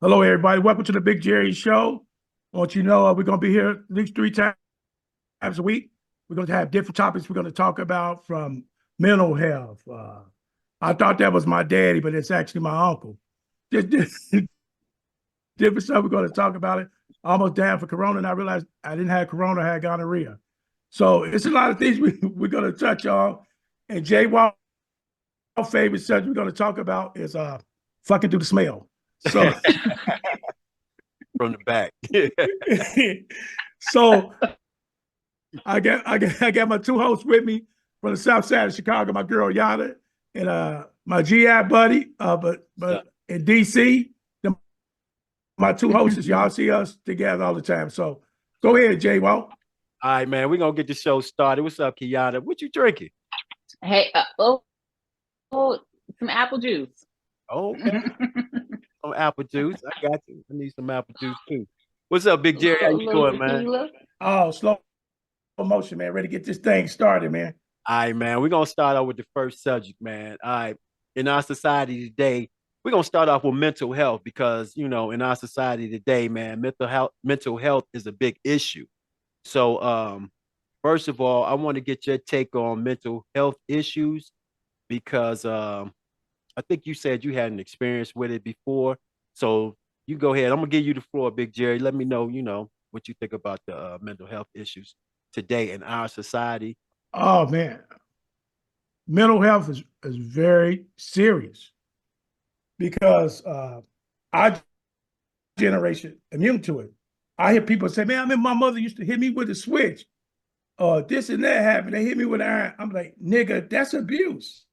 Hello, everybody. Welcome to the Big Jerry Show. I want you to know we're going to be here at least three times a week. We're going to have different topics we're going to talk about from mental health. I thought that was my daddy, but it's actually my uncle. Just different stuff we're going to talk about it. I almost died for Corona, and I realized I didn't have Corona, I had gonorrhea. So it's a lot of things we're going to touch on. And Jay Wall's favorite subject we're going to talk about is fucking through the smell. So from the back. so I got my two hosts with me from the south side of Chicago, my girl Yada and my GI buddy, but in DC, my two hosts, y'all see us together all the time. So go ahead, Jay Walt. All right, man. We're gonna get the show started. What's up, Kiana? What you drinking? Hey, some apple juice. Okay. Some apple juice. I got you. I need some apple juice too. What's up, Big Jerry? How A you little doing, man? tequila. Oh, slow motion, man. Ready to get this thing started, man. All right, man. We're gonna start off with the first subject, man. All right. In our society today, we're gonna start off with mental health because in our society today, man, mental health is a big issue. So first of all, I want to get your take on mental health issues because I think you said you had an experience with it before. So you go ahead. I'm gonna give you the floor, Big Jerry. Let me know, what you think about the mental health issues today in our society. Oh man, mental health is very serious because our generation immune to it. I hear people say, "Man, I remember my mother used to hit me with a switch." This and that happened. They hit me with an iron. I'm like, nigga, that's abuse.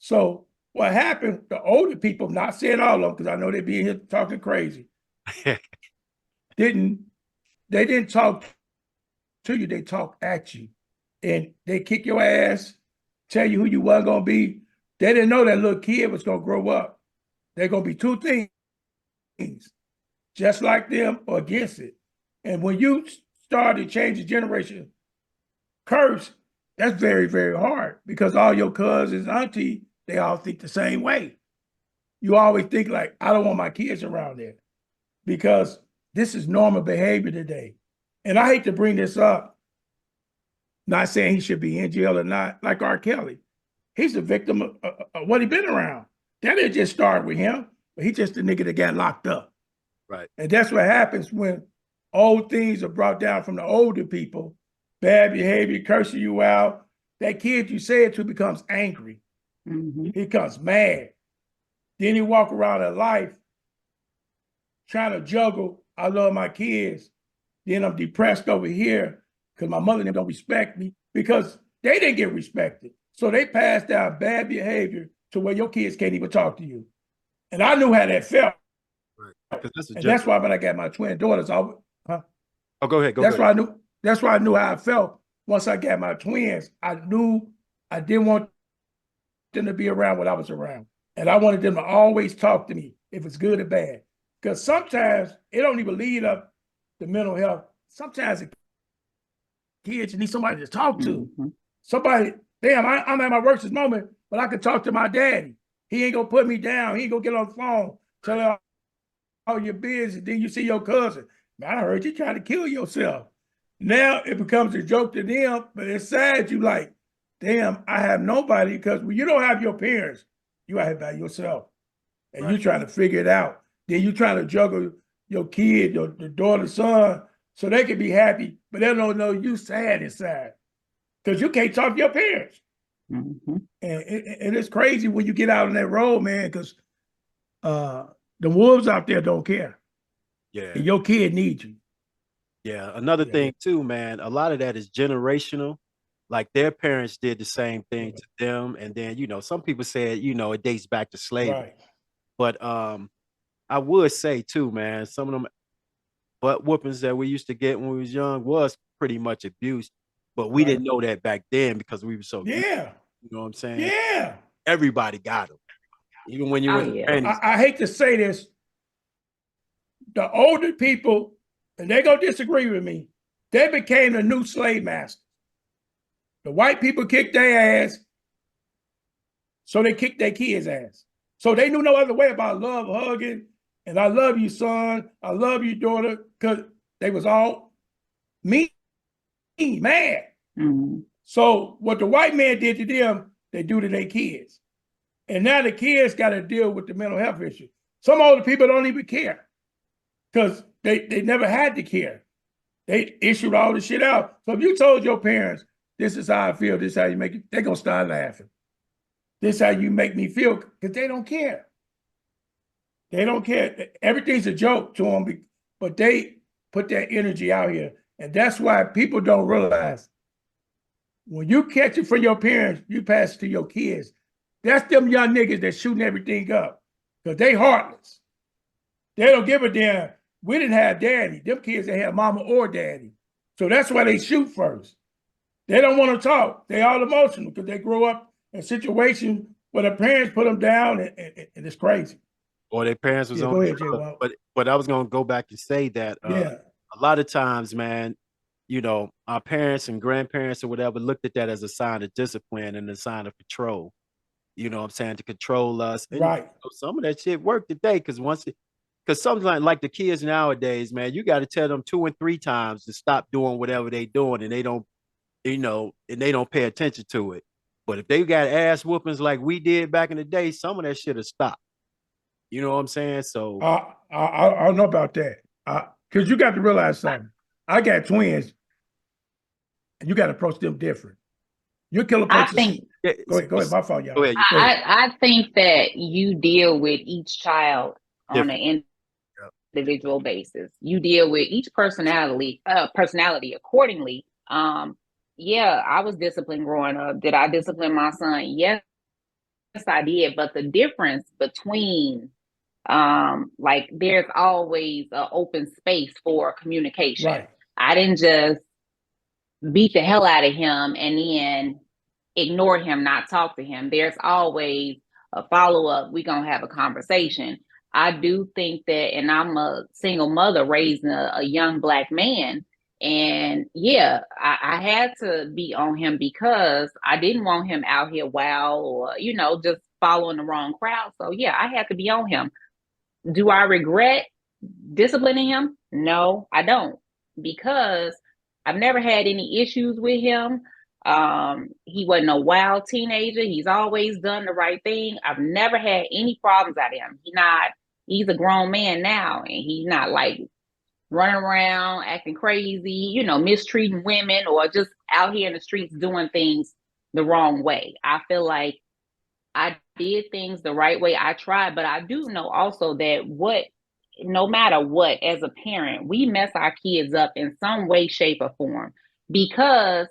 So what happened, the older people, not saying all of them, because I know they be here talking crazy, didn't they didn't talk to you, they talk at you. And they kick your ass, tell you who you wasn't gonna be. They didn't know that little kid was gonna grow up. They're gonna be two things, just like them or against it. And when you start to change the generation curse, that's very, very hard because all your cousins, auntie, they all think the same way. You always think like, I don't want my kids around there because this is normal behavior today. And I hate to bring this up, not saying he should be in jail or not, like R. Kelly. He's a victim of what he been around. That didn't just start with him, but he just the nigga that got locked up. Right. And that's what happens when old things are brought down from the older people, bad behavior, cursing you out. That kid you say it to becomes angry. Mm-hmm. He becomes mad. Then he walk around in life trying to juggle, I love my kids. Then I'm depressed over here because my mother and them don't respect me because they didn't get respected. So they passed down bad behavior to where your kids can't even talk to you. And I knew how that felt. Right. And that's why when I got my twin daughters, Oh, go ahead. Go that's ahead. why I knew. That's why I knew how I felt once I got my twins. I knew I didn't want them to be around when I was around, and I wanted them to always talk to me if it's good or bad. Because sometimes it don't even lead up to mental health. Sometimes the kids need somebody to talk to. Mm-hmm. Somebody, damn, I'm at my worst moment, but I can talk to my daddy. He ain't gonna put me down. He ain't gonna get on the phone, tell her, oh, you're busy. Then you see your cousin. Man, I heard you trying to kill yourself. Now it becomes a joke to them, but inside you like, damn, I have nobody because when you don't have your parents, you have by yourself. And Right. you trying to figure it out. Then you trying to juggle your kid, your daughter, son, so they can be happy, but they don't know you sad inside because you can't talk to your parents. Mm-hmm. And it's crazy when you get out on that road, man, because the wolves out there don't care. Yeah. And your kid needs you. Yeah. Another Yeah. thing too, man, a lot of that is generational. Like their parents did the same thing to them. And then, some people said, it dates back to slavery. Right. But I would say too, man, some of them butt whoopings that we used to get when we was young was pretty much abuse. But we Right. didn't know that back then because we were so young. Yeah. You know what I'm saying? Yeah. Everybody got them. Even when you Oh was a yeah. training. I hate to say this. The older people, and they're going to disagree with me, they became the new slave masters. The white people kicked their ass, so they kicked their kids' ass. So they knew no other way about love, hugging, and I love you, son. I love you, daughter, because they was all mean, mad. Mm-hmm. So what the white man did to them, they do to their kids. And now the kids got to deal with the mental health issue. Some older people don't even care because they never had to care. They issued all the shit out. So if you told your parents, this is how I feel, this is how you make it, they're going to start laughing. This is how you make me feel, because they don't care. They don't care. Everything's a joke to them, but they put that energy out here. And that's why people don't realize when you catch it from your parents, you pass it to your kids. That's them young niggas that shooting everything up because they heartless. They don't give a damn. We didn't have daddy. Them kids that had mama or daddy. So that's why they shoot first. They don't want to talk. They all emotional because they grow up in situations where their parents put them down, and it's crazy. Or their parents was on. Go ahead, drugs. But I was gonna go back and say that yeah, a lot of times, man, you know, our parents and grandparents or whatever looked at that as a sign of discipline and a sign of control. You know what I'm saying? To control us. And right. you know, some of that shit worked today because something like the kids nowadays, man, you got to tell them 2 and 3 times to stop doing whatever they doing, and they don't, you know, and they don't pay attention to it. But if they got ass whoopings like we did back in the day, some of that shit will stop. You know what I'm saying? So I don't know about that. Because you got to realize something. I got twins, and you got to approach them different. Your killer I punches. think. Go ahead. My fault, y'all. Go ahead. I think that you deal with each child on an individual basis. You deal with each personality accordingly. Yeah, I was disciplined growing up. Did I discipline my son? Yes, I did. But the difference between like there's always an open space for communication. Right. I didn't just beat the hell out of him and then ignore him, not talk to him. There's always a follow-up. We're going to have a conversation. I do think that, and I'm a single mother raising a young Black man. And yeah, I had to be on him because I didn't want him out here wild or, you know, just following the wrong crowd. So yeah, I had to be on him. Do I regret disciplining him? No, I don't, because I've never had any issues with him. He wasn't a wild teenager. He's always done the right thing. I've never had any problems out of him. He's a grown man now, and he's not like running around acting crazy, you know, mistreating women or just out here in the streets doing things the wrong way. I feel like I did things the right way. I tried, but I do know also that no matter what, as a parent, we mess our kids up in some way, shape, or form, because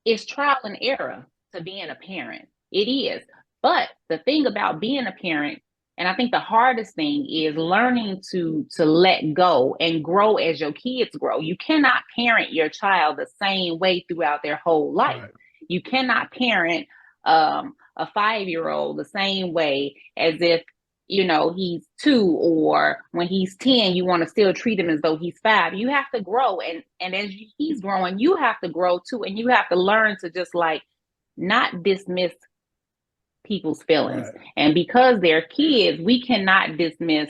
it's trial and error to being a parent. It is. But the thing about being a parent, and I think the hardest thing, is learning to let go and grow as your kids grow. You cannot parent your child the same way throughout their whole life. Right. You cannot parent a 5-year-old the same way as if, you know, he's 2, or when he's 10, you want to still treat him as though he's 5. You have to grow. And as he's growing, you have to grow too. And you have to learn to just like not dismiss people's feelings. Right. And because they're kids, we cannot dismiss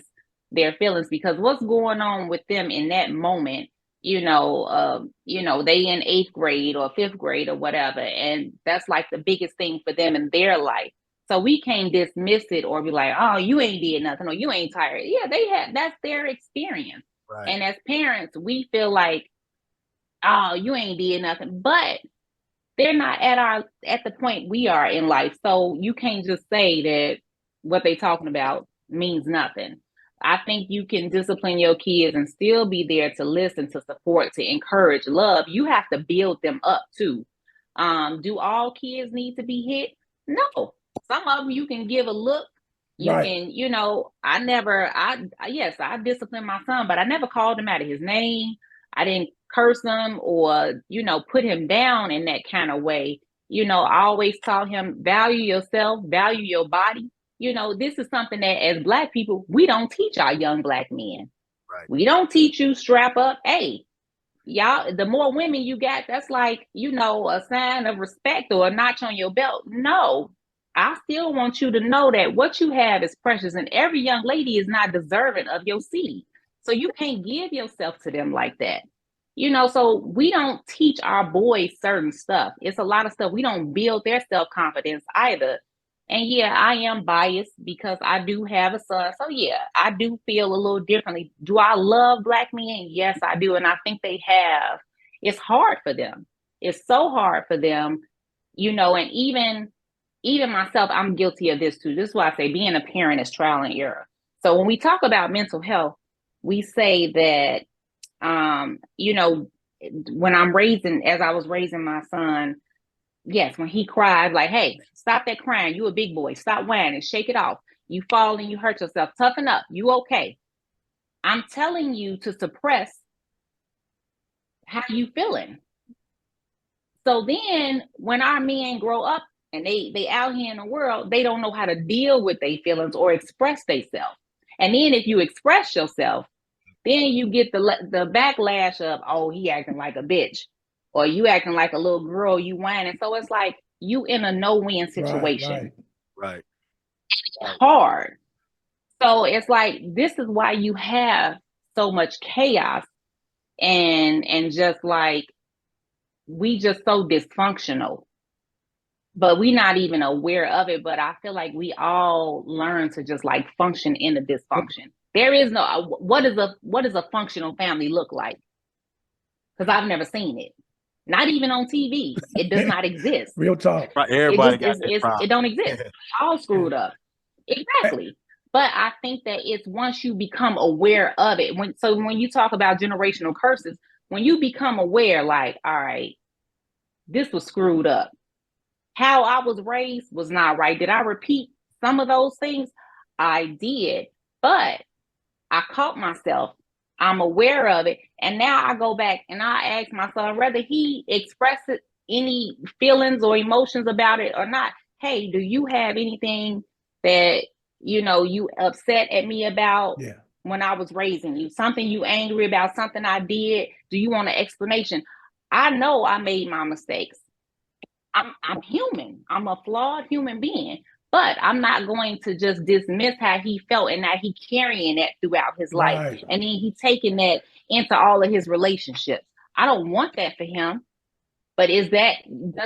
their feelings, because what's going on with them in that moment, you know, they in 8th grade or 5th grade or whatever. And that's like the biggest thing for them in their life. So we can't dismiss it or be like, oh, you ain't did nothing, or you ain't tired. Yeah, that's their experience. Right. And as parents, we feel like, oh, you ain't did nothing, but they're not at the point we are in life. So you can't just say that what they talking about means nothing. I think you can discipline your kids and still be there to listen, to support, to encourage, love. You have to build them up too. Do all kids need to be hit? No. Some of them you can give a look. You right. can, you know, I disciplined my son, but I never called him out of his name. I didn't curse him or, you know, put him down in that kind of way. You know, I always taught him, value yourself, value your body. You know, this is something that as Black people, we don't teach our young Black men. Right. We don't teach you strap up. Hey, y'all, the more women you got, that's like, you know, a sign of respect or a notch on your belt. No, I still want you to know that what you have is precious, and every young lady is not deserving of your seed. So you can't give yourself to them like that. So we don't teach our boys certain stuff. It's a lot of stuff. We don't build their self-confidence either. And yeah, I am biased because I do have a son. So yeah, I do feel a little differently. Do I love Black men? Yes, I do. And I think it's hard for them. It's so hard for them, and even myself, I'm guilty of this too. This is why I say being a parent is trial and error. So when we talk about mental health, we say that, as I was raising my son, yes, when he cried, like, hey, stop that crying. You a big boy. Stop whining. Shake it off. You fall and you hurt yourself. Toughen up. You okay. I'm telling you to suppress how you feeling. So then when our men grow up and they out here in the world, they don't know how to deal with their feelings or express themselves. And then if you express yourself, then you get the backlash of, oh, he acting like a bitch, or you acting like a little girl, you whining. So it's like you in a no-win situation. Right. It's hard. So it's like, this is why you have so much chaos and just like, we just so dysfunctional, but we not even aware of it. But I feel like we all learn to just like function in the dysfunction. There is no, what does a functional family look like? Because I've never seen it. Not even on TV. It does not exist. Real talk. Right. Everybody got that problem. It don't exist. All screwed up. Exactly. But I think that it's once you become aware of it. When you talk about generational curses, when you become aware, like, all right, this was screwed up. How I was raised was not right. Did I repeat some of those things? I did. But I caught myself. I'm aware of it. And now I go back and I ask my son, whether he expresses any feelings or emotions about it or not. Hey, do you have anything that, you upset at me about when I was raising you? Something you angry about, something I did? Do you want an explanation? I know I made my mistakes. I'm human. I'm a flawed human being. But I'm not going to just dismiss how he felt and that he carrying that throughout his life. And then he taking that into all of his relationships. I don't want that for him. But does that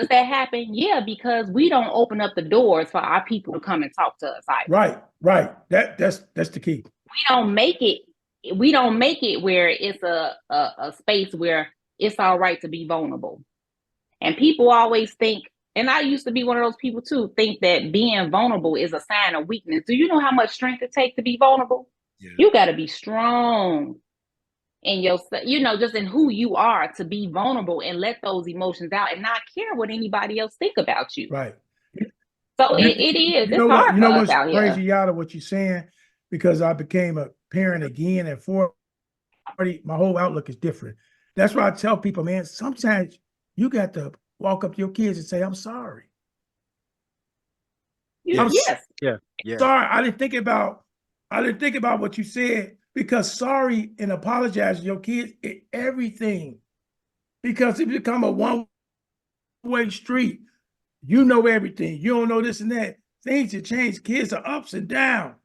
happen? Yeah, because we don't open up the doors for our people to come and talk to us either. Right. That's the key. We don't make it where it's a space where it's all right to be vulnerable. And people always think, and I used to be one of those people too, think that being vulnerable is a sign of weakness. Do you know how much strength it takes to be vulnerable? Yeah. You got to be strong in your, just in who you are to be vulnerable and let those emotions out and not care what anybody else think about you. Right. So it is. It's hard for us out here. Crazy, Yada, what you're saying, because I became a parent again at 40, my whole outlook is different. That's why I tell people, man, sometimes you got to walk up to your kids and say, I'm sorry. Yes. Sorry. I didn't think about what you said, because sorry and apologize to your kids is everything. Because it become a one-way street. You know everything. You don't know this and that. Things have changed. Kids are ups and downs.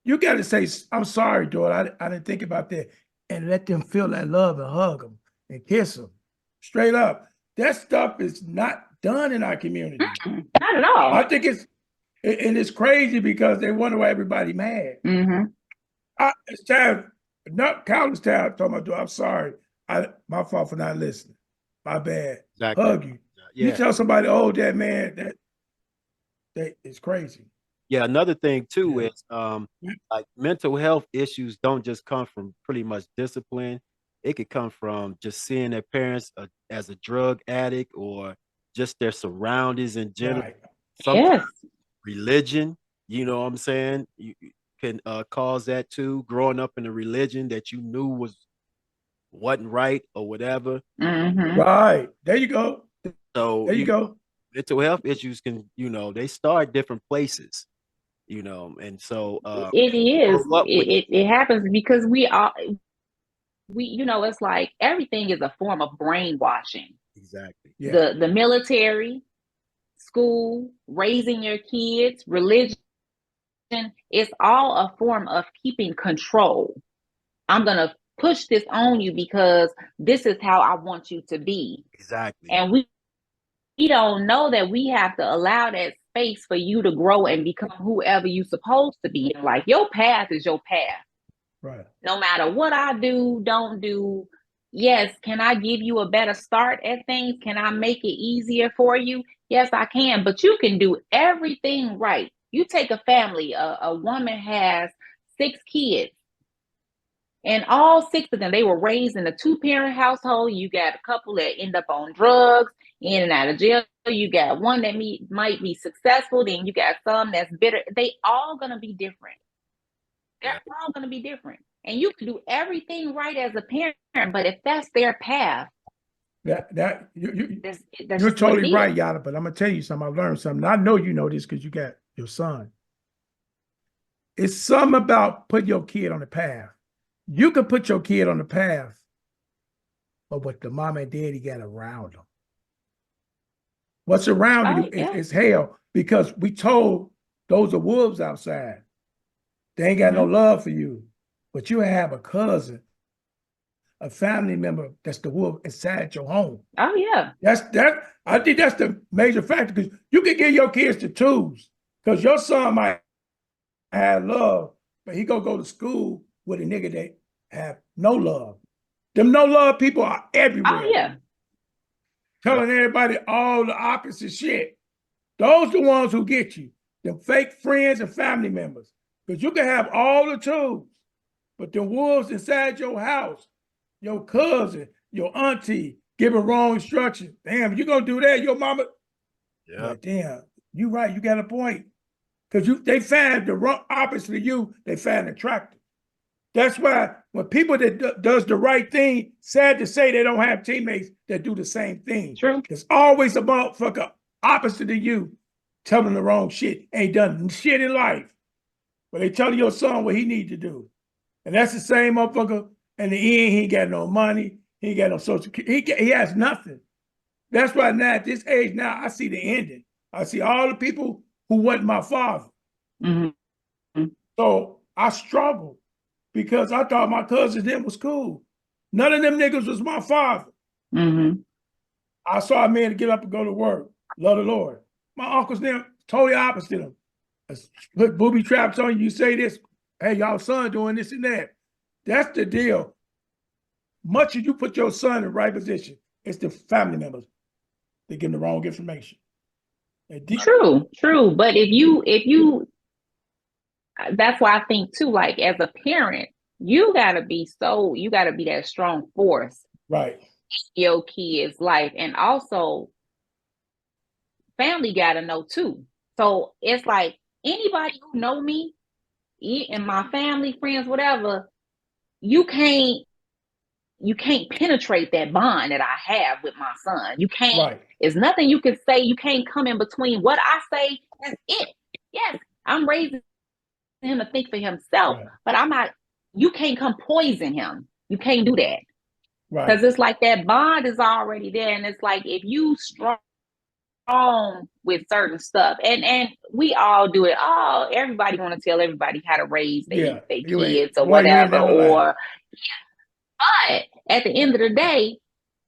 You got to say, I'm sorry, daughter. I didn't think about that. And let them feel that love and hug them and kiss them. Straight up. That stuff is not done in our community. Not at all. I think it's crazy because they wonder why everybody mad. Mm-hmm. It's time, not countless times, talking about, I'm sorry. My fault for not listening. My bad. Exactly. Hug you. Yeah. You tell somebody, oh, that man, that is crazy. Yeah, another thing too is like mental health issues don't just come from pretty much discipline. It could come from just seeing their parents as a drug addict or just their surroundings in general. Right. Sometimes religion, you know what I'm saying? You can cause that too. Growing up in a religion that you knew wasn't right or whatever. Mm-hmm. Right. There you go. So there you go. Mental health issues can, they start different places, and so it is. It happens because it's like everything is a form of brainwashing. Exactly. Yeah. The military, school, raising your kids, religion, it's all a form of keeping control. I'm going to push this on you because this is how I want you to be. Exactly. And we don't know that we have to allow that space for you to grow and become whoever you're supposed to be. Like, your path is your path. Right. No matter what I do, don't do. Yes, can I give you a better start at things? Can I make it easier for you? Yes, I can. But you can do everything right. You take a family, a woman has 6 kids, and all 6 of them, they were raised in a 2-parent household. You got a couple that end up on drugs, in and out of jail. You got one that might be successful. Then you got some that's bitter. They all gonna be different. They're all gonna be different. And you can do everything right as a parent, but if that's their path, That that's you're just what totally it right, is. Yada. But I'm gonna tell you something. I've learned something. I know you know this because you got your son. It's something about putting your kid on the path. You can put your kid on the path, but what the mom and daddy got around them. What's around you is hell, because we told those are wolves outside. They ain't got no love for you. But you have a cousin, a family member that's the wolf inside your home. Oh yeah. I think that's the major factor, because you can give your kids the tools, because your son might have love, but he gonna go to school with a nigga that have no love. Them no love people are everywhere. Oh yeah. Telling everybody all the opposite shit. Those the ones who get you. Them fake friends and family members. Because you can have all the tools, but the wolves inside your house, your cousin, your auntie, giving wrong instructions. Damn, you gonna do that, your mama. Yeah. Well, damn, you right, you got a point. Because they find the wrong opposite of you, they find attractive. That's why when people that does the right thing, sad to say, they don't have teammates that do the same thing. True. There's always a motherfucker opposite of you telling the wrong shit, ain't done shit in life. But they tell your son what he need to do. And that's the same motherfucker. In the end, he ain't got no money. He ain't got no social security. He has nothing. That's why now at this age now, I see the ending. I see all the people who wasn't my father. Mm-hmm. So I struggled because I thought my cousins then was cool. None of them niggas was my father. Mm-hmm. I saw a man get up and go to work. Love the Lord. My uncles them totally opposite of them. Put booby traps on you. You say this, hey, y'all son doing this and that. That's the deal. Much as you put your son in the right position, it's the family members that give them the wrong information. True. But if you, that's why I think too, like as a parent, you gotta be that strong force. Right. In your kid's life. And also family gotta know too. So it's like anybody who know me and my family, friends, whatever, you can't penetrate that bond that I have with my son. You can't. Right. There's nothing you can say. You can't come in between what I say. That's it. Yes, I'm raising him to think for himself, but I'm not. You can't come poison him. You can't do that. Right. Because it's like that bond is already there, and it's like if you strong with certain stuff, and we all do it. Oh, everybody want to tell everybody how to raise their kids or whatever, or. But at the end of the day,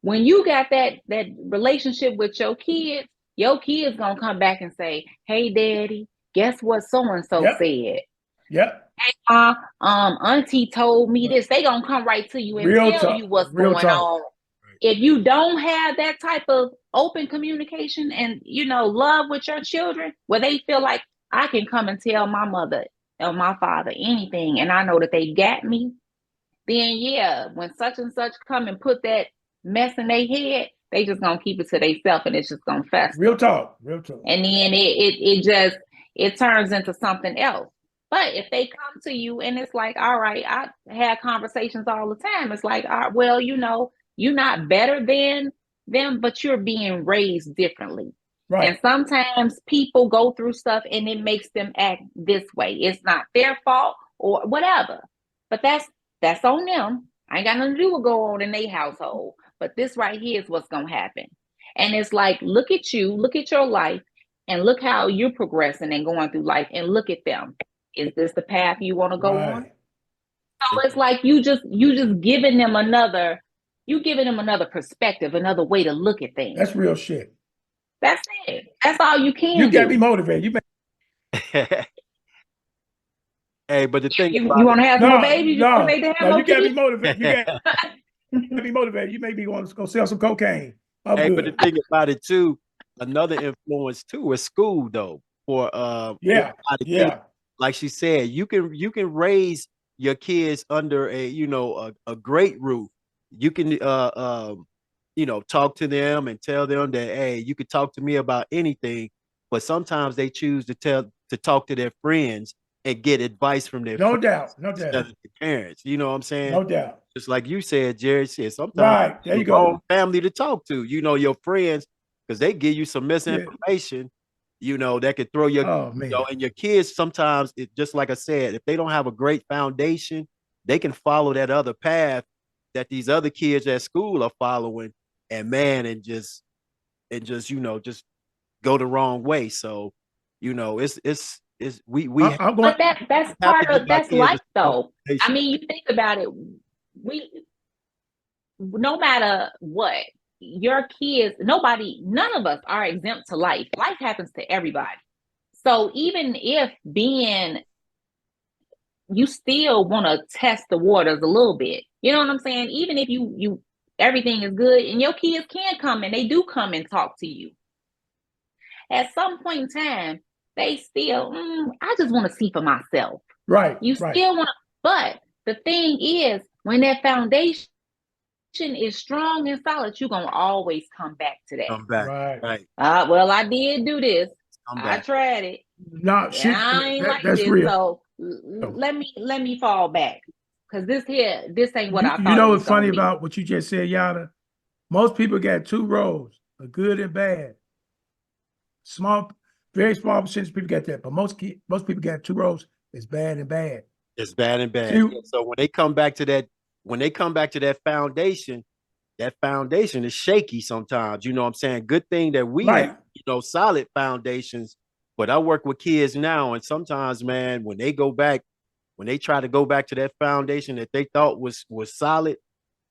when you got that relationship with your kids gonna come back and say, "Hey, Daddy, guess what so and so said?" Yep. Hey, Auntie told me this. They gonna come right to you and tell you what's going on. If you don't have that type of open communication and love with your children, where they feel like I can come and tell my mother or my father anything, and I know that they got me. Then yeah, when such and such come and put that mess in their head, they just gonna keep it to themselves, and it's just gonna fester. Real talk. And then it turns into something else. But if they come to you and it's like, all right, I have conversations all the time. It's like, well, you're not better than them, but you're being raised differently. Right. And sometimes people go through stuff and it makes them act this way. It's not their fault or whatever. But that's on them. I ain't got nothing to do with go on in their household. But this right here is what's going to happen. And it's like, look at you, look at your life. and look how you're progressing and going through life, and look at them. Is this the path you want to go on? Right. So it's like you just giving them another perspective, another way to look at things. That's real shit. That's it. That's all you can You got do. me motivated. You Hey, but the thing You about want to have more no, babies? You want no, to have no. more You got me kids? motivated. You got me motivated. You made me want to go sell some cocaine. I'm hey, but the good. thing about it too, another influence too is school though. For Yeah, a lot of kids, yeah. like she said, you can raise your kids under a great roof. You can talk to them and tell them that, hey, you can talk to me about anything, but sometimes they choose to talk to their friends and get advice from their No friends doubt. No instead doubt. of their parents. You know what I'm saying? No doubt. Just like you said, Jerry said, sometimes Right. There the you wrong go. family to talk to. Your friends, because they give you some Yeah. misinformation, that could throw Oh man. and your kids sometimes, just like I said, if they don't have a great foundation, they can follow that other path that these other kids at school are following, and man, just go the wrong way. So, it's we I'm going. But that's have to part give of our that's kids a life, strong though. I foundation. mean, you think about it. We No matter what, your kids, none of us are exempt to life. Life happens to everybody. So even if you still want to test the waters a little bit, you know what I'm saying? Even if you everything is good and your kids can come and they do come and talk to you, at some point in time, they still, I just want to see for myself. Right. You Right. still want to, but the thing is, when that foundation is strong and solid, you're gonna always come back to that. Come back. Right. Right. Well, I did do this. Come I back. tried it. No, And shit. I ain't like That's this. real. So let me fall back. Cause this ain't what I You thought it know was what's funny gonna be. about what you just said, Yada? Most people got two roles, a good and bad. Small, very small percentage of people get that, but most people got two roles. It's bad and bad. It's bad and bad. See, Yeah. So when they come back to that foundation is shaky sometimes. You know what I'm saying? Good thing that we have, right, solid foundations. But I work with kids now, and sometimes, man, when they try to go back to that foundation that they thought was solid,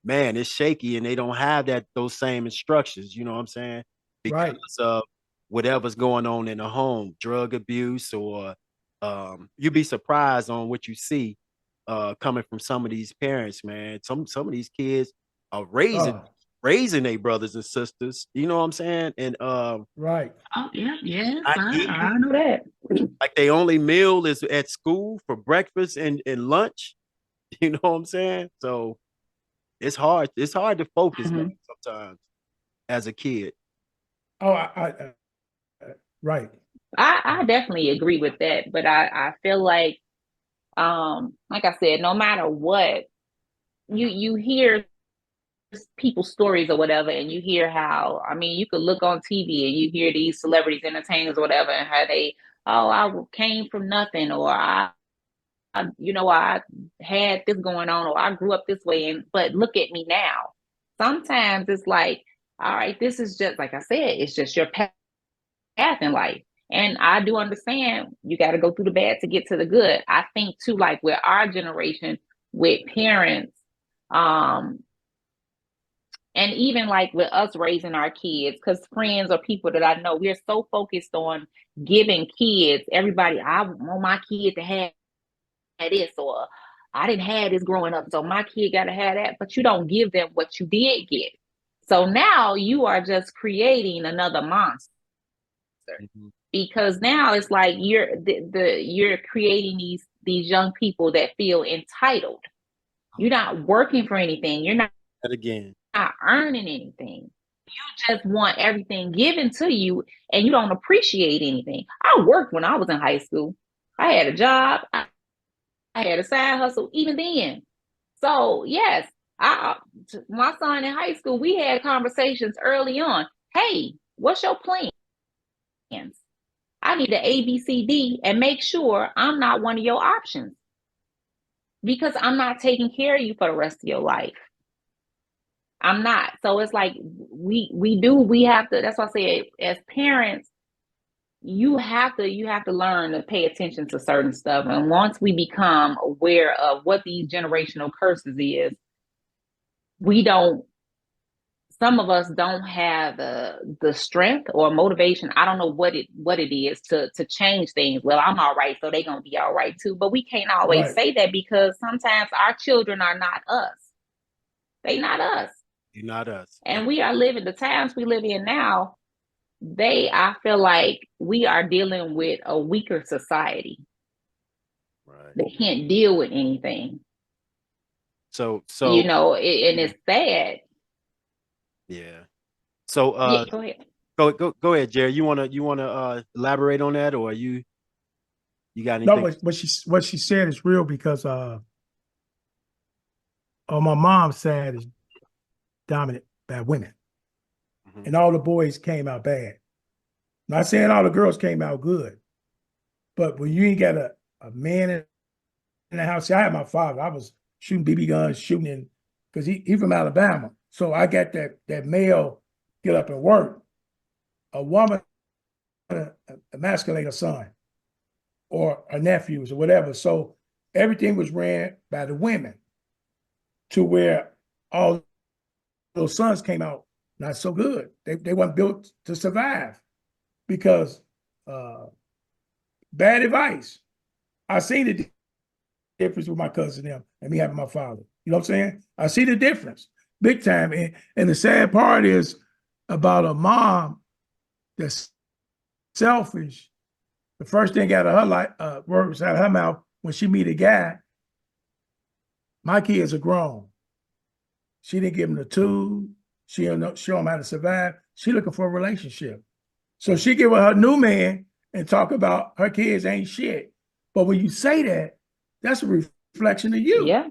man, it's shaky, and they don't have those same instructions. You know what I'm saying? Because right. of whatever's going on in the home, drug abuse, or you'd be surprised on what you see coming from some of these parents, man. Some of these kids are Oh, raising their brothers and sisters. You know what I'm saying? And right. Oh yeah, yes, not eating, I know that. like their only meal is at school for breakfast and lunch. You know what I'm saying? So it's hard. It's hard to focus, man, Mhm. sometimes as a kid. Oh, right. I definitely agree with that, but I feel like I said, no matter what, you hear people's stories or whatever, and you hear how, I mean, you could look on TV and you hear these celebrities, entertainers, or whatever, and how they, oh, I came from nothing, or I had this going on, or I grew up this way, but look at me now. Sometimes it's like, all right, this is just like I said, it's just your path in life. And I do understand you got to go through the bad to get to the good. I think too, like with our generation, with parents, um, and even like with us raising our kids, because friends or people that I know, we're so focused on giving kids, everybody, I want my kid to have this, or I didn't have this growing up, so my kid got to have that, but you don't give them what you did get. So now you are just creating another monster, Mhm. because now it's like you're creating these young people that feel entitled. You're not working for anything. You're And again, not earning anything. You just want everything given to you, and you don't appreciate anything. I worked when I was in high school. I had a job. I had a side hustle even then. So yes, my son in high school, we had conversations early on. Hey, what's your plans? I need an ABCD, and make sure I'm not one of your options, because I'm not taking care of you for the rest of your life. I'm not. So it's like we have to, that's why I say as parents, you have to learn to pay attention to certain stuff. And once we become aware of what these generational curses is, we don't some of us don't have the strength or motivation. I don't know what it is to change things. Well, I'm all right, so they're gonna be all right too. But we can't always Right. say that because sometimes our children are not us. They not us. You're not us. And we are living the times we live in now. I feel like we are dealing with a weaker society. Right. They can't deal with anything. So and it's sad. yeah. So Yeah, go ahead. go ahead, Jerry. You wanna elaborate on that, or you got No, anything? what she said is real because on my mom's side is dominant by women, Mhm. and all the boys came out bad. Not saying all the girls came out good, but when you ain't got a man in the house, see, I had my father. I was shooting BB guns, shooting in because he from Alabama, so I got that male get up and work. A woman emasculate a son or a nephews or whatever. So everything was ran by the women to where all those sons came out not so good. They weren't built to survive because bad advice. I seen the difference with my cousin them and me having my father. You know what I'm saying? I see the difference big time. And the sad part is about a mom that's selfish. The first thing out of her life, words out of her mouth when she meet a guy, my kids are grown. She didn't give him the tools. She don't know, show him how to survive. She looking for a relationship. So she get with her new man and talk about her kids ain't shit. But when you say that, that's a reflection of you. Yeah.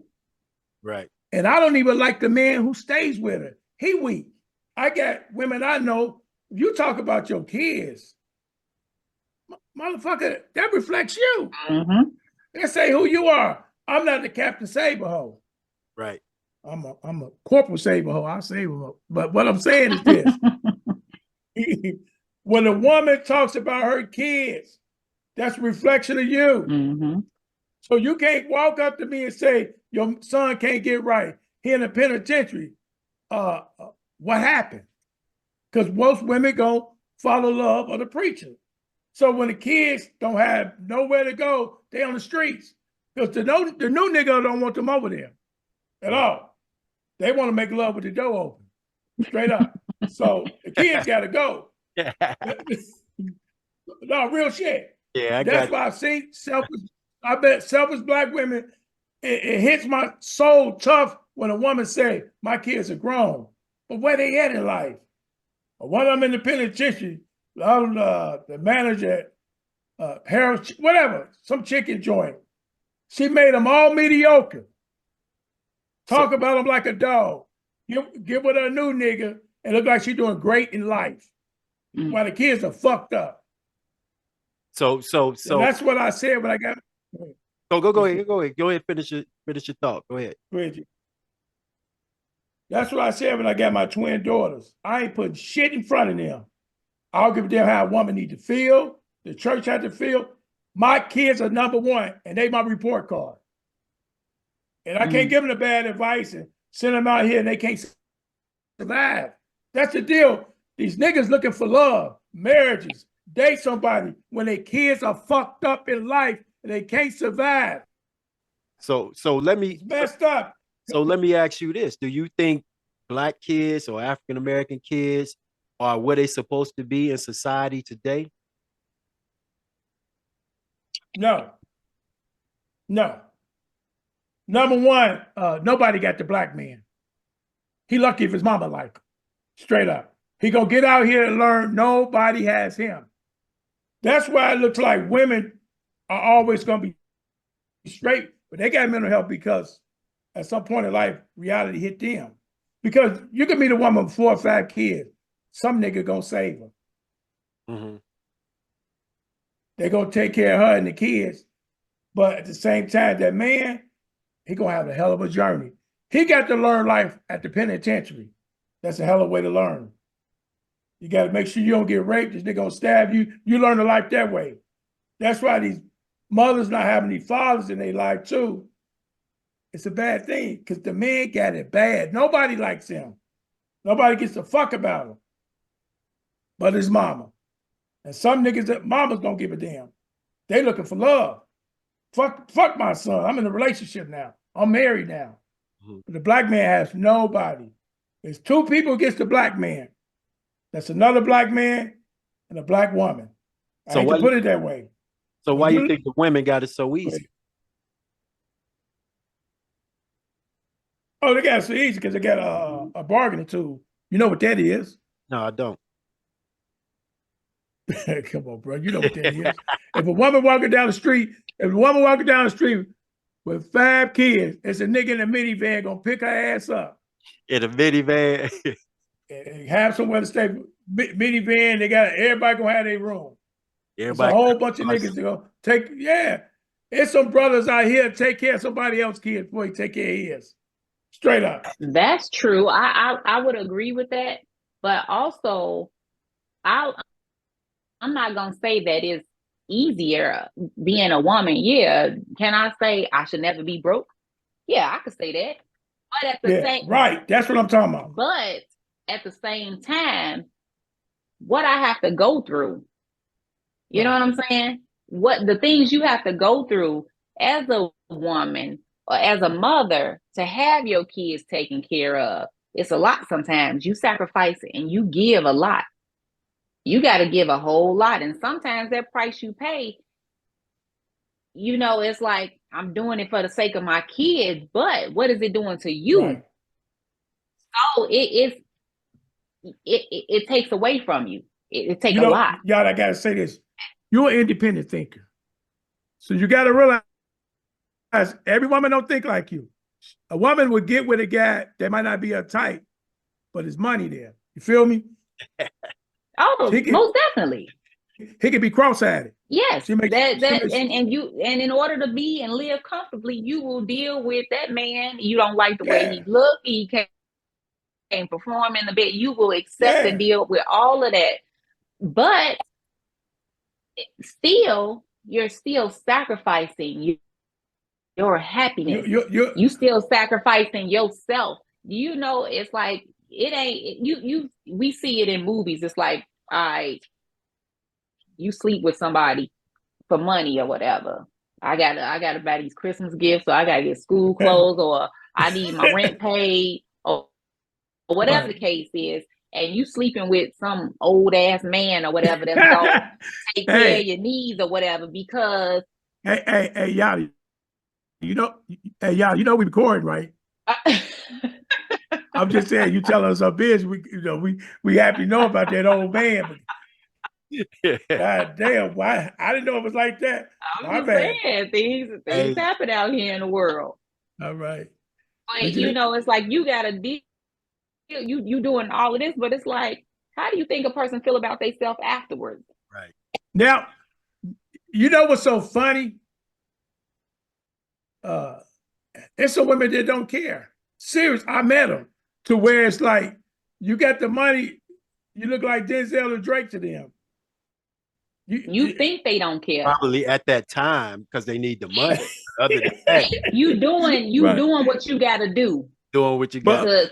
Right. And I don't even like the man who stays with her. He weak. I got women I know. If you talk about your kids, motherfucker, that reflects you. Mm-hmm. They say who you are. I'm not the Captain Saberho. Right. I'm a Corporal Saberho. I'll save him. But what I'm saying is this. When a woman talks about her kids, that's a reflection of you. Mm-hmm. So you can't walk up to me and say your son can't get right. He in the penitentiary. What happened? Because most women go follow love of the preacher. So when the kids don't have nowhere to go, they on the streets. Because the new nigga don't want them over there at all. They want to make love with the door open, straight up. So the kids got to go. No, real shit. Yeah, I That's got why I see selfish. I bet selfish black women. It hits my soul tough when a woman say, "My kids are grown," but where they at in life? One of them in the penitentiary. The manager, Harold, whatever, some chicken joint. She made them all mediocre. Talk about them like a dog. Get with a new nigga and look like she doing great in life, while the kids are fucked up. so And that's what I said when I got. go ahead. Go ahead, finish your thought. Go ahead. Bridget. That's what I said when I got my twin daughters. I ain't putting shit in front of them. I don't give a damn how a woman need to feel, the church had to feel. My kids are number one, and they my report card. And I can't give them the bad advice and send them out here and they can't survive. That's the deal. These niggas looking for love, marriages, date somebody when their kids are fucked up in life and they can't survive. So let me It's messed up. So let me ask you this. Do you think black kids or African American kids are where they supposed to be in society today? No. No. Number one, nobody got the black man. He lucky if his mama like him. Straight up. He gonna get out here and learn nobody has him. That's why it looks like women are always gonna be straight, but they got mental health because at some point in life, reality hit them. Because you can meet a woman with 4 or 5 kids, some nigga gonna save her. Mm-hmm. They gonna take care of her and the kids, but at the same time, that man, he gonna have a hell of a journey. He got to learn life at the penitentiary. That's a hell of a way to learn. You got to make sure you don't get raped. This nigga gonna stab you. You learn a life that way. That's why these mothers not having these fathers in their life too. It's a bad thing because the man got it bad. Nobody likes him. Nobody gives a fuck about him, but his mama. And some niggas that mamas don't give a damn. They looking for love. Fuck my son. I'm in a relationship now. I'm married now. But the black man has nobody. There's two people against the black man. That's another black man and a black woman. I hate to put it that way. So why you think the women got it so easy? Oh, they got it so easy because they got a bargaining tool. You know what that is? No, I don't. Come on, bro. You know what that is. If a woman walking down the street with 5 kids, it's a nigga in a minivan gonna pick her ass up. In a minivan. And have somewhere to stay. Minivan, everybody gonna have their room. It's a whole bunch of niggas to go take. Yeah, it's some brothers out here take care of somebody else's kids before he take care of his. Straight up. That's true. I would agree with that, but also, I'm not gonna say that it's easier being a woman. Yeah, can I say I should never be broke? Yeah, I could say that. But at the same right, that's what I'm talking about. But at the same time, what I have to go through, you know what I'm saying? What the things you have to go through as a woman or as a mother to have your kids taken care of. It's a lot sometimes. You sacrifice and you give a lot. You got to give a whole lot. And sometimes that price you pay, it's like, I'm doing it for the sake of my kids, but what is it doing to you? Right. So it takes away from you. It takes a lot. Y'all, I got to say this. You're an independent thinker. So you got to realize every woman don't think like you. A woman would get with a guy that might not be her type, but his money there. You feel me? Oh, most definitely. He could be cross-eyed. Yes, and in order to be and live comfortably, you will deal with that man. You don't like the way he look, he can't perform in the bed. You will accept and deal with all of that. But still, you're still sacrificing your happiness. You still sacrificing yourself. It's like it ain't we see it in movies. It's like, all right, you sleep with somebody for money or whatever. I gotta buy these Christmas gifts, or I gotta get school clothes, or I need my rent paid, or whatever the case is. And you sleeping with some old ass man or whatever that's gonna take care of your needs or whatever because y'all, y'all, we recording, right? I'm just saying, you telling us our business, we happy to know about that old man. God damn, why? I didn't know it was like that. I'm just saying, things happen out here in the world. All right. But it's like you gotta deal. You doing all of this, but it's like, how do you think a person feel about themselves afterwards? Right. Now, you know what's so funny? There's some women that don't care. Serious, I met them to where it's like, you got the money, you look like Denzel or Drake to them. You think they don't care? Probably at that time because they need the money. Other than that, you doing what you got to do. Doing what you got to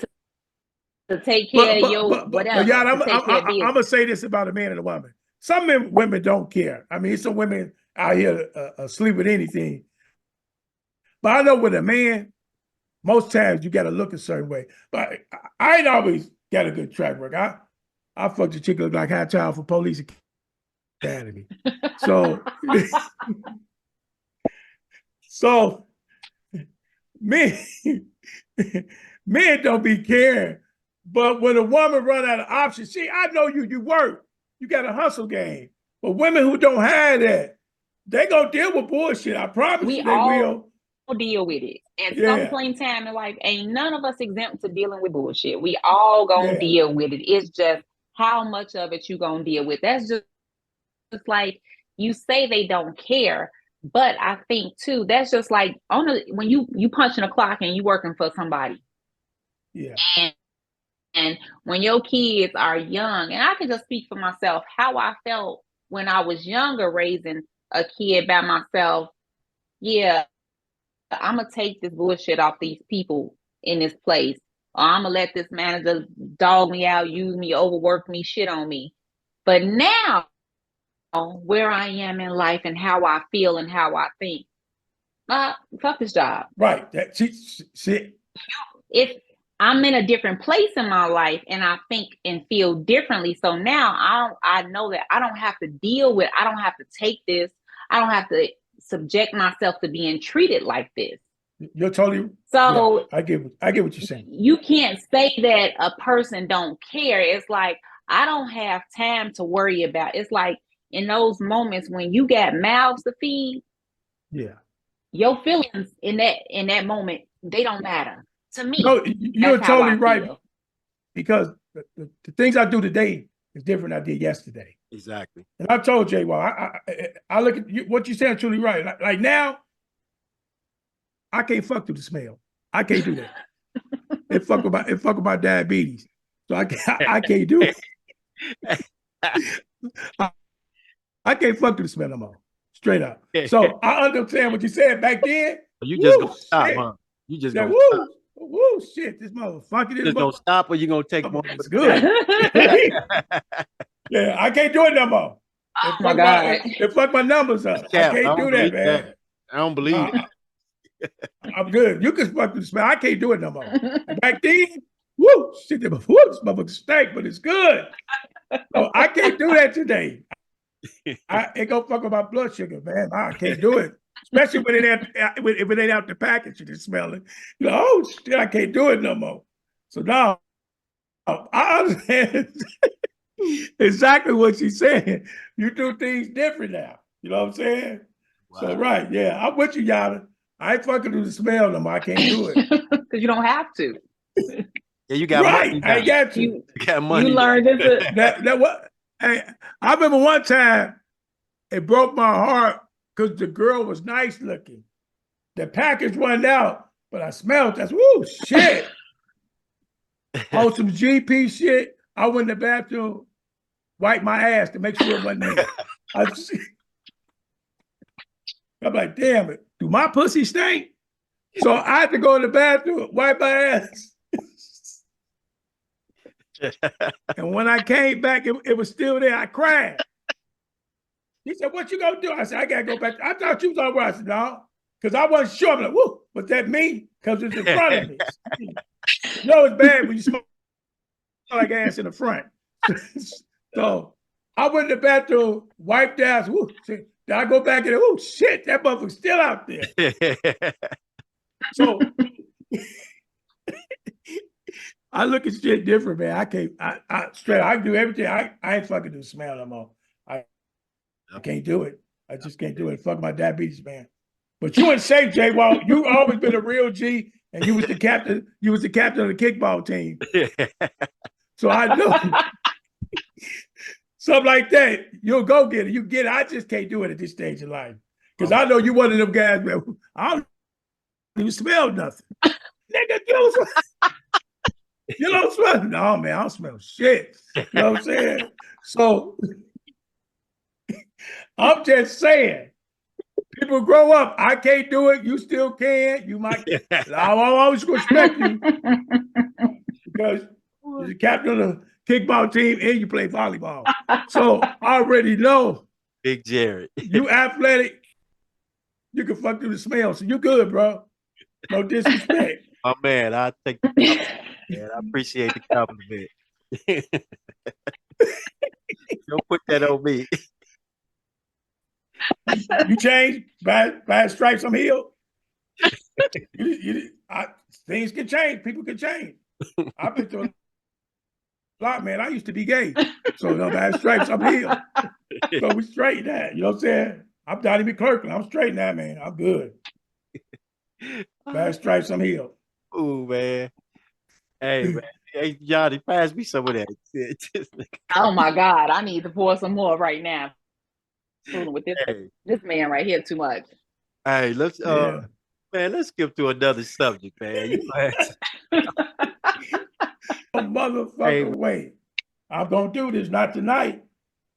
take care of your whatever. But y'all, I'm gonna say this about a man and a woman. Some women don't care. I mean, some women out here sleep with anything. But I know with a man, most times you got to look a certain way. But I ain't always got a good track record. I fucked a chick look like High Child for Police Academy. So men don't be caring. But when a woman run out of options, I know you work. You got a hustle game. But women who don't have that, they gonna deal with bullshit. I promise you they will. Deal with it. At some point in time in life, ain't none of us exempt to dealing with bullshit. We all gonna deal with it. It's just how much of it you gonna deal with. That's just like you say they don't care. But I think too, that's just like when you punching a clock and you working for somebody. Yeah. when your kids are young, and I can just speak for myself, how I felt when I was younger raising a kid by myself. Yeah, I'm gonna take this bullshit off these people in this place. Or I'm gonna let this manager dog me out, use me, overwork me, shit on me. But now, where I am in life and how I feel and how I think, fuck this job. Right. That see. If I'm in a different place in my life and I think and feel differently, so now I know that I don't have to deal with, I don't have to take this, I don't have to subject myself to being treated like this. You're totally. So yeah, I get what you're saying. You can't say that a person don't care. It's like I don't have time to worry about. It's like in those moments when you got mouths to feed, Yeah. your feelings in that moment, they don't matter to me. No, you're totally right. Because the things I do today is different than I did yesterday. Exactly. And I told Jay, well, I look at you, what you said truly right. Like now, I can't fuck through the smell. I can't do that. It fuck with my diabetes. So I can't do it. I can't fuck through the smell no more. Straight up. So I understand what you said back then. You just gonna stop, huh? You just gonna stop. Woo, shit, this motherfucker. You just gonna stop, or you gonna take one? It's good. Yeah, I can't do it no more. Oh my God. It fuck my numbers up. I can't do that, man. I don't believe it. I'm good. You can fuck the smell. I can't do it no more. Back then, woo, shit, this motherfucker stank, but it's good. So I can't do that today. It gonna fuck with my blood sugar, man. I can't do it. Especially when if it ain't out the package and it's smelling. You know, oh shit, I can't do it no more. So now I understand exactly what she's saying. You do things different now. You know what I'm saying? Wow. So right, yeah. I'm with you, Yada. I ain't fucking do the smell no more. I can't do it. Because you don't have to. Yeah, you got money. I ain't got to. You got money. You learned it. that what? Hey, I remember one time it broke my heart because the girl was nice looking. The package went out, but I smelled that. Woo, shit. On some GP shit, I went in the bathroom, wiped my ass to make sure it wasn't me. I'm like, damn it, do my pussy stink? So I had to go in the bathroom, wipe my ass. And when I came back, it was still there. I cried. He said, what you gonna do? I said, I gotta go back. I thought you was all right. I said, no, because I wasn't sure. I'm like, whoa, was that me? Because it's in front of me. You know it's bad when you smell like ass in the front. So I went in the bathroom, wiped ass. Whoo, then I go back and oh shit, that motherfucker's still out there. So I look at shit different, man. I can't. I straight. I can do everything. I ain't fucking do smell no more. I can't do it. I just can't do it. Fuck my diabetes, man. But you ain't safe, Jay. Well, you always been a real G, and you was the captain. You was the captain of the kickball team. So I know something like that. You'll go get it. You get it. I just can't do it at this stage of life because I know you one of them guys. Man, I don't even smell nothing. Nigga, you don't smell. No, man, I don't smell shit. You know what I'm saying? So I'm just saying, people grow up. I can't do it. You still can. You might. I'll always respect you because you're the captain of the kickball team and you play volleyball. So I already know. Big Jared. You athletic. You can fuck through the smell. So you good, bro. No disrespect. Oh man, I take the compliment, man. I appreciate the compliment. Don't put that on me. You changed by stripes. I'm healed. Things can change. People can change. I've been through a lot, man. I used to be gay, so no bad stripes. I'm healed. So we straight now. You know what I'm saying? I'm Donnie McClurkin. I'm straight now, man. I'm good. Bad stripes. I'm healed. Ooh, man. Hey, man. Hey, Johnny, pass me some of that. Oh my God, I need to pour some more right now. With this man right here too much. Hey, let's man, let's skip to another subject, man. motherfucking way. I'm gonna do this, not tonight.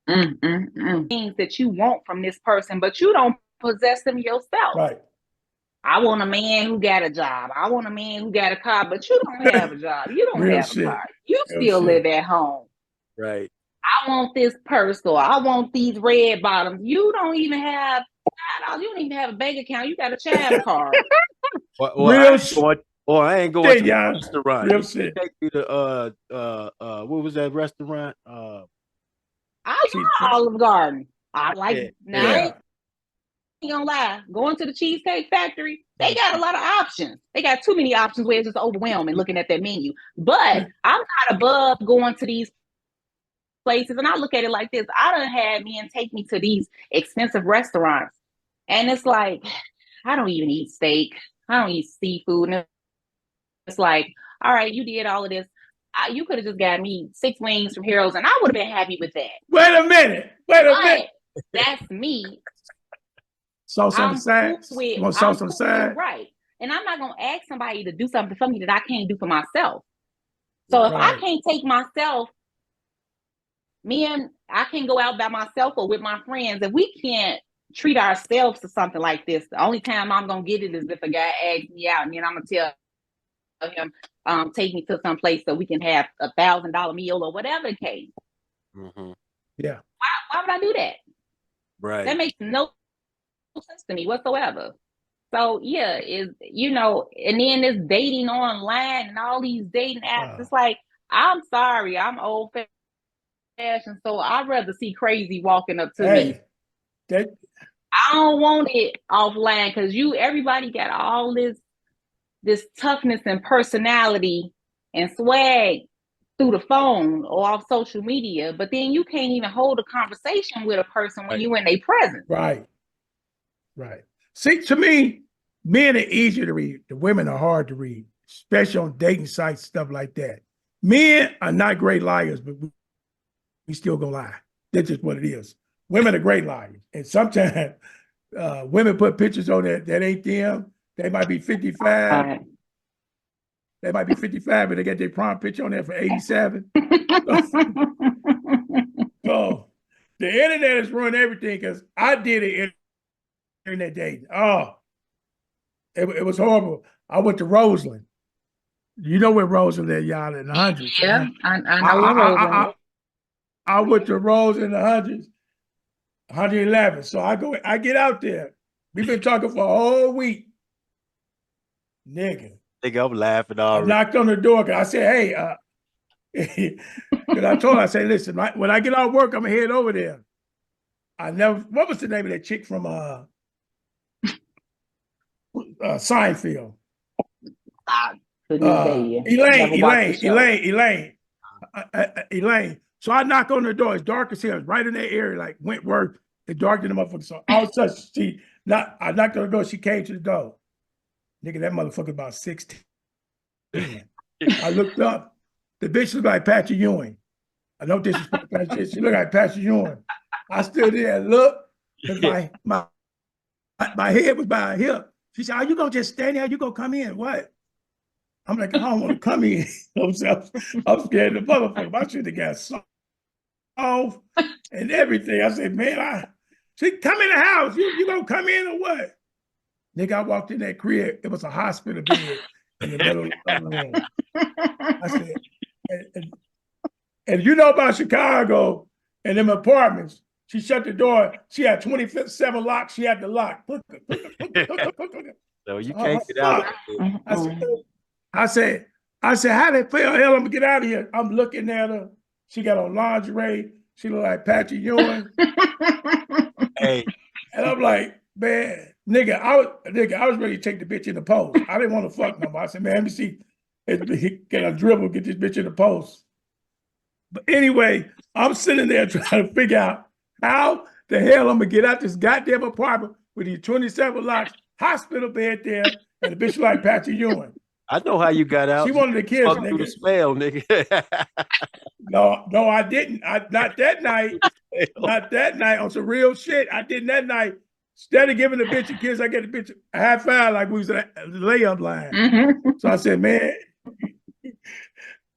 Things that you want from this person, but you don't possess them yourself. Right. I want a man who got a job. I want a man who got a car, but you don't have a job. You don't Real have shit. a car. You Real still shit. live at home. Right. I want this purse, or I want these red bottoms. You don't even have $5. You don't even have a bank account. You got a child card. Real I ain't going to the y'all. restaurant. Real You shit. take me to what was that restaurant? I love Olive Garden. I like now. I ain't gonna lie. Going to the Cheesecake Factory, they got a lot of options. They got too many options where it's just overwhelming looking at that menu. But I'm not above going to these places, and I look at it like this. I done had men take me to these expensive restaurants, and it's like, I don't even eat steak. I don't eat seafood. And it's like, all right, you did all of this. You could have just got me 6 wings from Heroes, and I would have been happy with that. Wait a minute. That's me. Sauce on the side. You want sauce on the side? Right. And I'm not going to ask somebody to do something for me that I can't do for myself. So if I can't take myself, I can go out by myself or with my friends. If we can't treat ourselves to something like this, the only time I'm going to get it is if a guy asks me out, and then I'm going to tell him, take me to some place so we can have $1,000 meal or whatever the case. Yeah. Why would I do that? Right. That makes no sense to me whatsoever. So yeah, and then this dating online and all these dating apps. It's like, I'm sorry, I'm old fashioned, so I'd rather see crazy walking up to me. I don't want it offline because everybody got all this toughness and personality and swag through the phone or off social media, but then you can't even hold a conversation with a person when you're in their presence. Right. See, to me, men are easier to read. The women are hard to read, especially on dating sites, stuff like that. Men are not great liars, but we still gonna lie. That's just what it is. Women are great liars. And sometimes women put pictures on that ain't them. They might be 55. Right. They might be 55, but they got their prom picture on there for 87. So the internet has ruined everything because I did it internet dating. Oh, it was horrible. I went to Roseland. You know where Roseland is, y'all, in the hundreds. Yeah, I know where Roseland is. I went to Roseland in the hundreds, 111. So I get out there. We've been talking for a whole week. Nigga. I'm laughing already. I knocked on the door because I said, hey, because I told her, I said, listen, when I get out of work, I'm going to head over there. What was the name of that chick from Seinfeld? Elaine. So I knock on the door. It's dark as hell. It's right in that area, like Wentworth. It's dark in the motherfucker. So all of a sudden, I knocked on the door. She came to the door. Nigga, that motherfucker about 16. I looked up. The bitch looked like Patrick Ewing. I know disrespect. She looked like Patrick Ewing. I stood there and looked because my head was by her hip. She said, "Are you gonna just stand there? You gonna come in? What?" I'm like, I don't want to come in. I'm scared of the motherfucker. My shit got soft and everything. I said, man, she come in the house. You gonna come in or what? Nigga, I walked in that crib. It was a hospital bed in the middle of the room. I said, and you know about Chicago and them apartments. She shut the door. She had 27 locks. She had the lock. So you can't get out. I said, how the hell I'm gonna get out of here? I'm looking at her. She got on lingerie. She look like Patrick Ewing. Hey. And I'm like, man, nigga, I was ready to take the bitch in the post. I didn't want to fuck no more. I said, man, let me see. Can I dribble, get this bitch in the post? But anyway, I'm sitting there trying to figure out how the hell I'm gonna get out this goddamn apartment with these 27 locks, hospital bed there, and a bitch like Patrick Ewing. I know how you got out. She wanted to kiss, nigga. Through the spell, nigga. No, I didn't. Not that night. Not that night. On some real shit. I didn't that night. Instead of giving the bitch a kiss, I get the bitch a high five like we was at the layup line. So I said, man,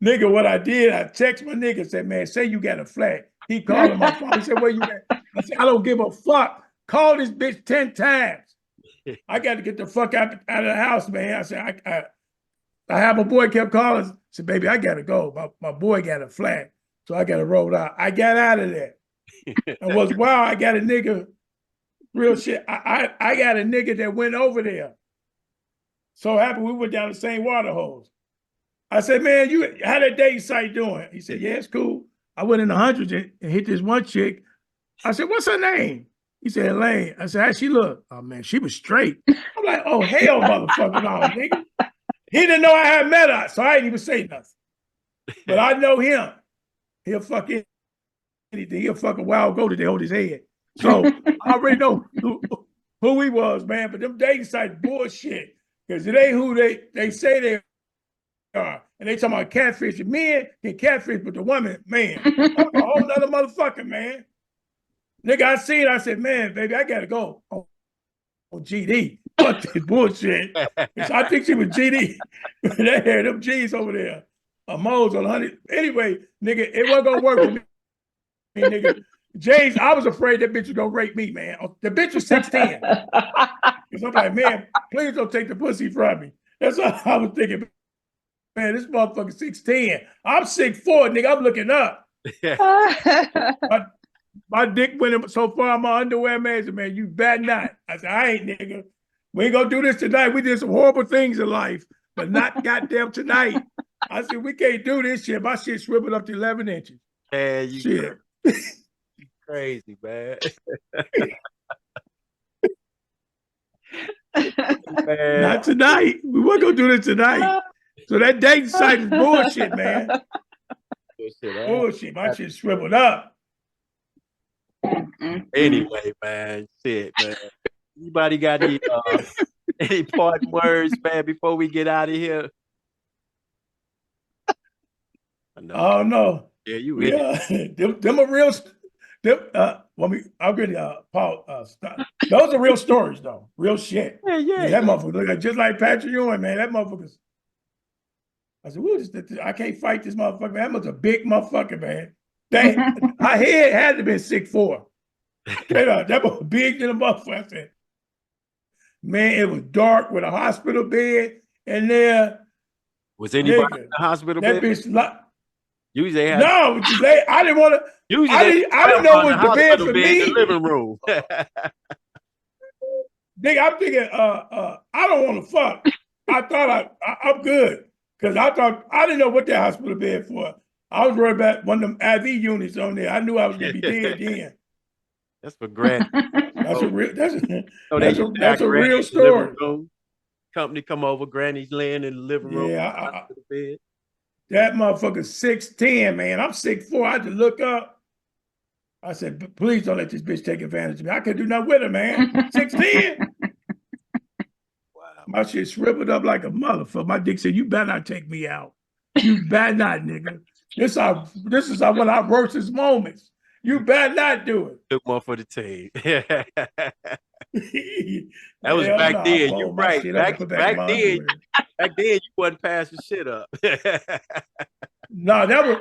Nigga, what I did, I text my nigga, said, man, say you got a flat. He called on my phone. He said, where you at? I said, I don't give a fuck. Call this bitch 10 times. I got to get the fuck out of the house, man. I said, I had my boy kept calling. I said, baby, I got to go. My boy got a flat. So I got to roll out. I got out of there. And was wow, I got a nigga, real shit. I got a nigga that went over there. So happy we went down the same water hose. I said, man, how that dating site doing? He said, yeah, it's cool. I went in the hundreds and hit this one chick. I said, what's her name? He said, Elaine. I said, how she look? Oh, man, she was straight. I'm like, oh, hell, motherfucker, no, nigga. He didn't know I had met her, so I didn't even say nothing. But I know him. He'll fuck anything. He'll fuck a wild goat if they hold his head. So I already know who he was, man. But them dating sites bullshit. Because it ain't who they say they are. And they talking about catfish. Men can catfish, but the woman, man, I'm a whole nother motherfucker, man. Nigga, I seen it. I said, man, baby, I got to go on GD. Fuck this bullshit. I think she was GD. They had them G's over there. A Mo's on 100. Anyway, nigga, it wasn't going to work for me, nigga. James, I was afraid that bitch was going to rape me, man. The bitch was 6'10". Because I'm like, man, please don't take the pussy from me. That's all I was thinking. Man, this motherfucker 6'10". I'm 6'4", nigga. I'm looking up. My dick went so far in my underwear, man. I said, man, you better not. I said, I ain't, nigga. We ain't gonna do this tonight. We did some horrible things in life, but not goddamn tonight. I said, we can't do this shit. My shit shriveled up to 11 inches. Man, you shit. Crazy, man. Man. Not tonight. We weren't gonna do this tonight. So that dating site is bullshit, man. Bullshit. My shit shriveled up. Anyway, man, shit, man. Anybody got any parting words, man, before we get out of here? Oh no. Yeah, you them are real. I'll get Paul. Those are real stories, though. Real shit. Yeah. That motherfucker look just like Patrick Ewing, man. That motherfucker's. I said, I can't fight this motherfucker. Man. That was a big motherfucker, man. Her head had to be 6'4". That was big to the motherfucker. I said, man, it was dark with a hospital bed in there. Was anybody in the hospital that bed? Bitch, usually they had no, I didn't want to. Usually I didn't know it was the bed for me. In the living room. Nigga, I'm thinking, I don't want to fuck. I thought I'm good. Because I didn't know what that hospital bed for. I was worried about one of them IV units on there. I knew I was going to be dead then. That's for granted. That's a real story. Company come over, Granny's laying in the living room. Yeah, bed. That motherfucker 6'10", man. I'm 6'4". I had to look up. I said, please don't let this bitch take advantage of me. I couldn't do nothing with her, man. 6'10". Wow. My shit shriveled up like a motherfucker. My dick said, you better not take me out. You better not, nigga. This is one of our worstest moments. You better not do it. Took one for the team. That was back then. You're right. Back then, you wasn't passing shit up. No, that was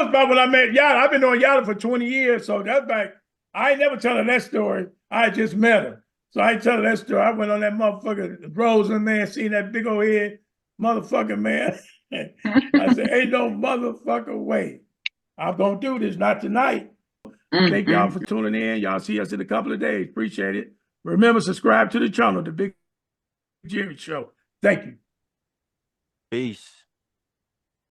about when I met Yada. I've been knowing Yada for 20 years, so that's back. I ain't never telling that story. I just met her. So I ain't telling that story. I went on that motherfucker Roseland, man, seen that big old head motherfucker, man. I said, ain't no motherfucker way. I'm gonna do this, not tonight. Thank y'all for tuning in. Y'all see us in a couple of days. Appreciate it. Remember, subscribe to the channel, The Big Jerry Show. Thank you. Peace.